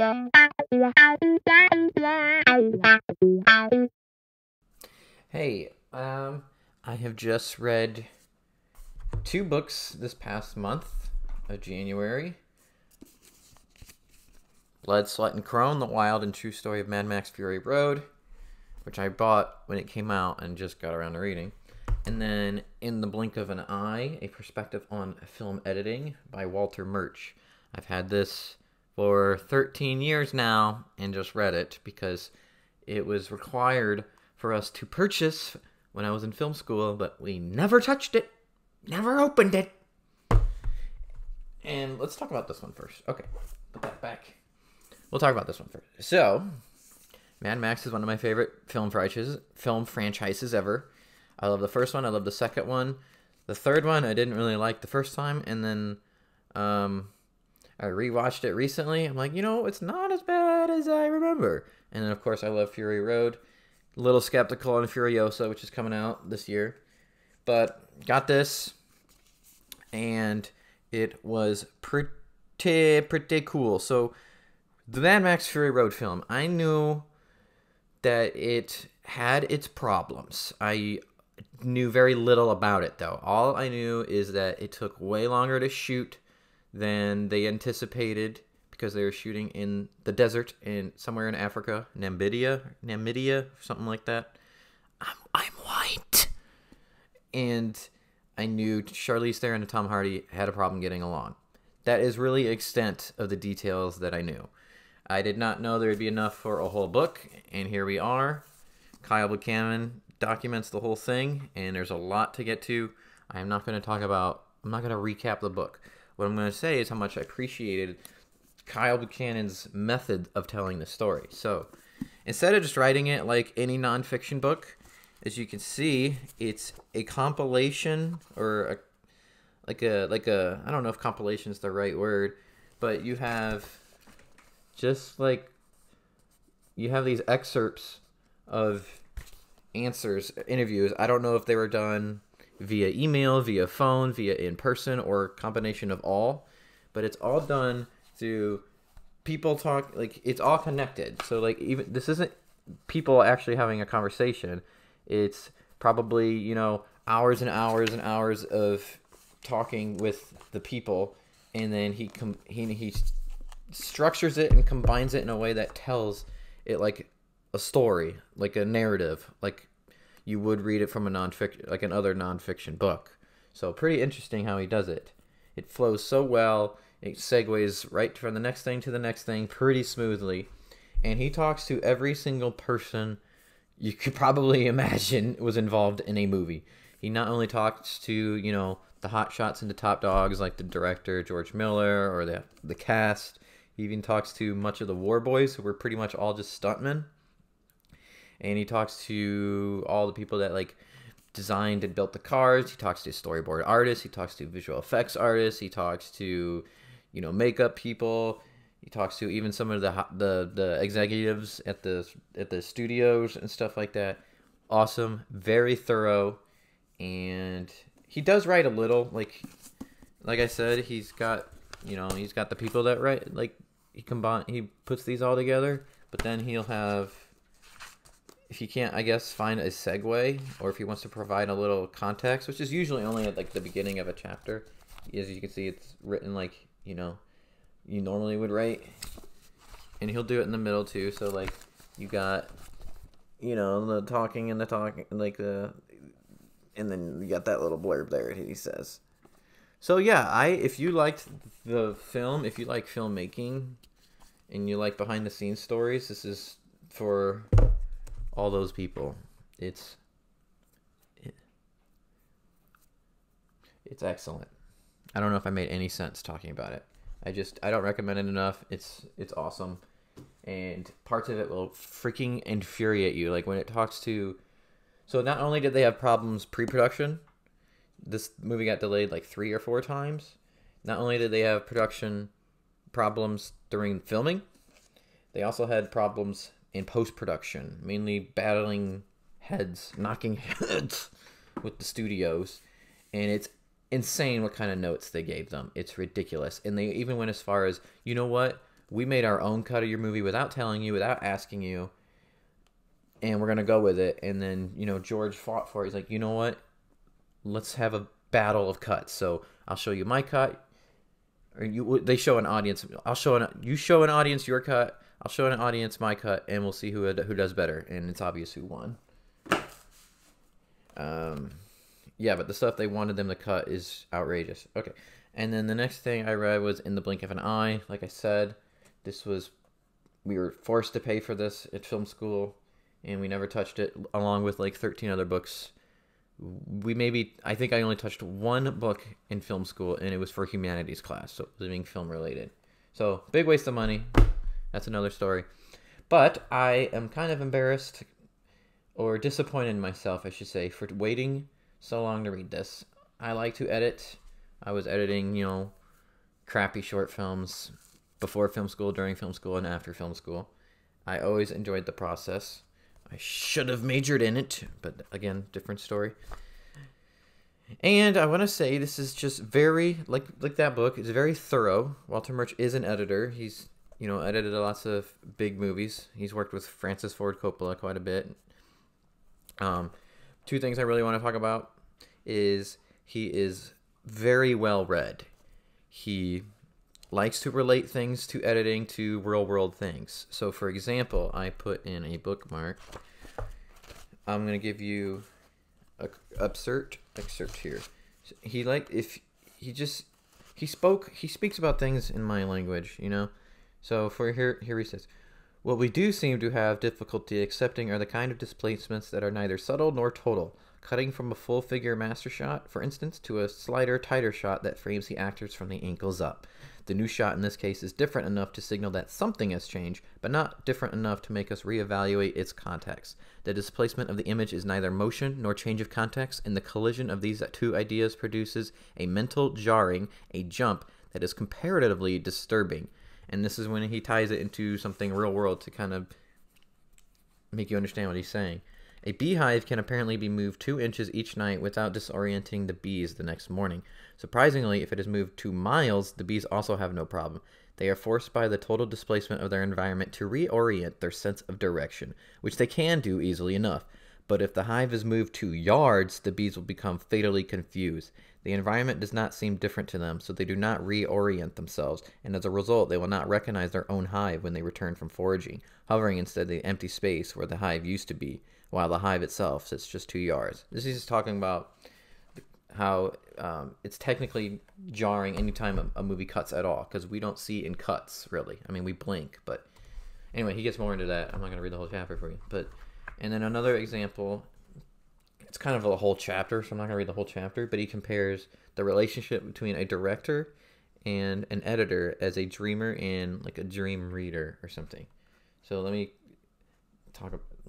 Hey, I have just read two books this past month of January. Blood, Sweat, and Chrome, The Wild and True Story of Mad Max Fury Road, which I bought when it came out and just got around to reading. And then In the Blink of an Eye, A Perspective on Film Editing by Walter Murch. I've had this for 13 years now and just read it because it was required for us to purchase when I was in film school, but we never touched it, never opened it. And let's talk about this one first. Okay, put that back. We'll talk about this one first. So, Mad Max is one of my favorite film franchises ever. I love the first one. I love the second one. The third one I didn't really like the first time, and then I rewatched it recently. I'm like, it's not as bad as I remember. And then, of course, I love Fury Road. A little skeptical on Furiosa, which is coming out this year. But got this, and it was pretty cool. So, the Mad Max Fury Road film, I knew that it had its problems. I knew very little about it, though. All I knew is that it took way longer to shoot than they anticipated because they were shooting in the desert in somewhere in Africa, Namibia, something like that. I'm white. And I knew Charlize Theron and Tom Hardy had a problem getting along. That is really the extent of the details that I knew. I did not know there would be enough for a whole book, and here we are. Kyle Buchanan documents the whole thing, and there's a lot to get to. I'm not going to recap the book. What I'm going to say is how much I appreciated Kyle Buchanan's method of telling the story. So, instead of just writing it like any nonfiction book, as you can see, it's a compilation or I don't know if compilation is the right word, but you have these excerpts of interviews. I don't know if they were done via email, via phone, via in person, or a combination of all, but it's all done through people talk, it's all connected. So even this isn't people actually having a conversation. It's probably, hours and hours and hours of talking with the people, and then he structures it and combines it in a way that tells it like a story, like a narrative, like you would read it from another nonfiction book. So pretty interesting how he does it. It flows so well. It segues right from the next thing to the next thing pretty smoothly. And he talks to every single person you could probably imagine was involved in a movie. He not only talks to, the hot shots and the top dogs like the director, George Miller, or the cast. He even talks to much of the war boys, who were pretty much all just stuntmen. And he talks to all the people that designed and built the cars. He talks to storyboard artists. He talks to visual effects artists. He talks to, makeup people. He talks to even some of the executives at the studios and stuff like that. Awesome, very thorough, and he does write a little. Like I said, he's got the people that write. He puts these all together, but then he'll have, if he can't, I guess, find a segue, or if he wants to provide a little context, which is usually only at the beginning of a chapter. As you can see, it's written you normally would write, and he'll do it in the middle too. So you got the talking and the talking, and then you got that little blurb there he says. So yeah, if you liked the film, if you like filmmaking, and you like behind the scenes stories, this is for all those people. It's excellent. I don't know if I made any sense talking about it. I don't recommend it enough. It's awesome, and parts of it will freaking infuriate you. When it talks to, so not only did they have problems pre-production, this movie got delayed 3 or 4 times. Not only did they have production problems during filming, they also had problems in post-production, mainly battling heads, knocking heads with the studios, and it's insane what kind of notes they gave them. It's ridiculous. And they even went as far as, you know what? we made our own cut of your movie without telling you, without asking you, and we're gonna go with it. And then George fought for it. He's like, you know what? Let's have a battle of cuts. So I'll show you my cut, or they show an audience. You show an audience your cut. I'll show an audience my cut, and we'll see who does better. And it's obvious who won. Yeah, but the stuff they wanted them to cut is outrageous. Okay, and then the next thing I read was In the Blink of an Eye. Like I said, we were forced to pay for this at film school, and we never touched it, along with like 13 other books. I think I only touched one book in film school, and it was for humanities class, so it was being film related. So, big waste of money. That's another story. But I am kind of embarrassed, or disappointed in myself, I should say, for waiting so long to read this. I like to edit. I was editing, crappy short films before film school, during film school, and after film school. I always enjoyed the process. I should have majored in it, but again, different story. And I want to say this is just very, like that book, it's very thorough. Walter Murch is an editor. He's, edited lots of big movies. He's worked with Francis Ford Coppola quite a bit. Two things I really want to talk about is he is very well read. He likes to relate things to editing to real world things. So for example, I put in a bookmark. I'm going to give you a excerpt here. He speaks about things in my language, So for here he says, what we do seem to have difficulty accepting are the kind of displacements that are neither subtle nor total, cutting from a full figure master shot, for instance, to a slighter, tighter shot that frames the actors from the ankles up. The new shot in this case is different enough to signal that something has changed, but not different enough to make us reevaluate its context. The displacement of the image is neither motion nor change of context, and the collision of these two ideas produces a mental jarring, a jump that is comparatively disturbing. And this is when he ties it into something real world to kind of make you understand what he's saying. A beehive can apparently be moved 2 inches each night without disorienting the bees the next morning. Surprisingly, if it is moved 2 miles, the bees also have no problem. They are forced by the total displacement of their environment to reorient their sense of direction, which they can do easily enough. But if the hive is moved 2 yards, the bees will become fatally confused. The environment does not seem different to them, so they do not reorient themselves, and as a result, they will not recognize their own hive when they return from foraging, hovering instead the empty space where the hive used to be, while the hive itself sits just 2 yards. This is just talking about how it's technically jarring anytime a movie cuts at all, because we don't see in cuts, really. I mean, we blink, but anyway, he gets more into that. I'm not going to read the whole chapter for you. And then another example, it's kind of a whole chapter, so I'm not going to read the whole chapter, but he compares the relationship between a director and an editor as a dreamer and like a dream reader or something. So let me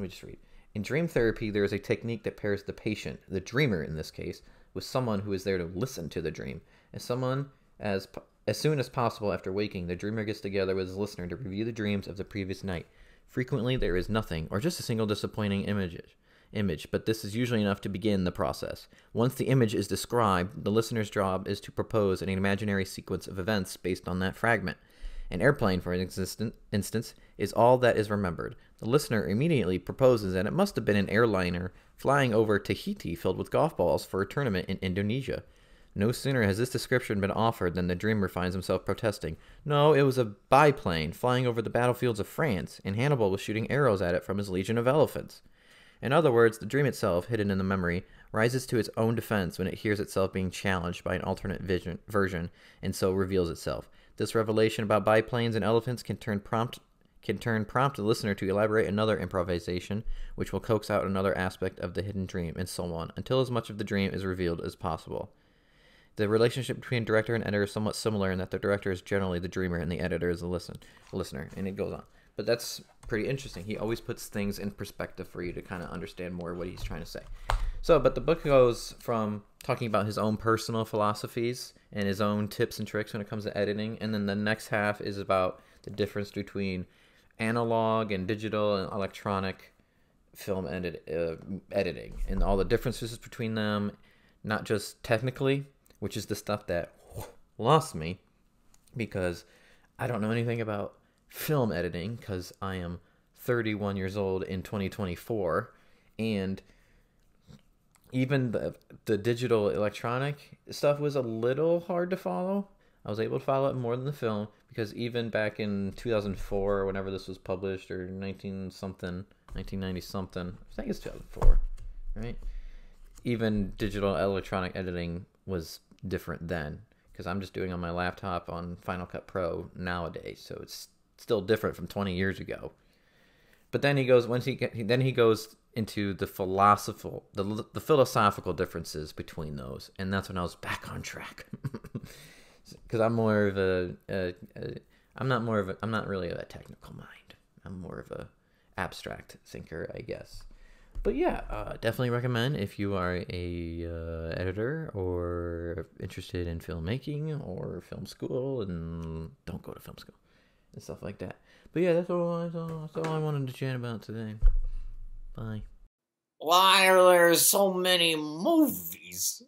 just read. In dream therapy, there is a technique that pairs the patient, the dreamer in this case, with someone who is there to listen to the dream. As soon as possible after waking, the dreamer gets together with his listener to review the dreams of the previous night. Frequently, there is nothing, or just a single disappointing image, but this is usually enough to begin the process. Once the image is described, the listener's job is to propose an imaginary sequence of events based on that fragment. An airplane, for instance, is all that is remembered. The listener immediately proposes that it must have been an airliner flying over Tahiti filled with golf balls for a tournament in Indonesia. No sooner has this description been offered than the dreamer finds himself protesting. No, it was a biplane flying over the battlefields of France, and Hannibal was shooting arrows at it from his legion of elephants. In other words, the dream itself, hidden in the memory, rises to its own defense when it hears itself being challenged by an alternate version, and so reveals itself. This revelation about biplanes and elephants can prompt the listener to elaborate another improvisation, which will coax out another aspect of the hidden dream, and so on, until as much of the dream is revealed as possible. The relationship between director and editor is somewhat similar in that the director is generally the dreamer and the editor is the listener, and it goes on. But that's pretty interesting. He always puts things in perspective for you to kind of understand more what he's trying to say. But the book goes from talking about his own personal philosophies and his own tips and tricks when it comes to editing, and then the next half is about the difference between analog and digital and electronic film editing and all the differences between them, not just technically, which is the stuff that lost me because I don't know anything about film editing because I am 31 years old in 2024, and even the digital electronic stuff was a little hard to follow. I was able to follow it more than the film because even back in 2004, whenever this was published, or 19 something, 1990 something, I think it's 2004, right? Even digital electronic editing was different then because I'm just doing on my laptop on Final Cut Pro nowadays, so it's still different from 20 years ago. But then he goes then he goes into the philosophical differences between those, and that's when I was back on track. Because I'm more of I'm not really of a technical mind. I'm more of a abstract thinker, I guess. But yeah, definitely recommend if you are a editor or interested in filmmaking or film school, and don't go to film school and stuff like that. But yeah, that's all I wanted to chat about today. Bye. Why are there so many movies?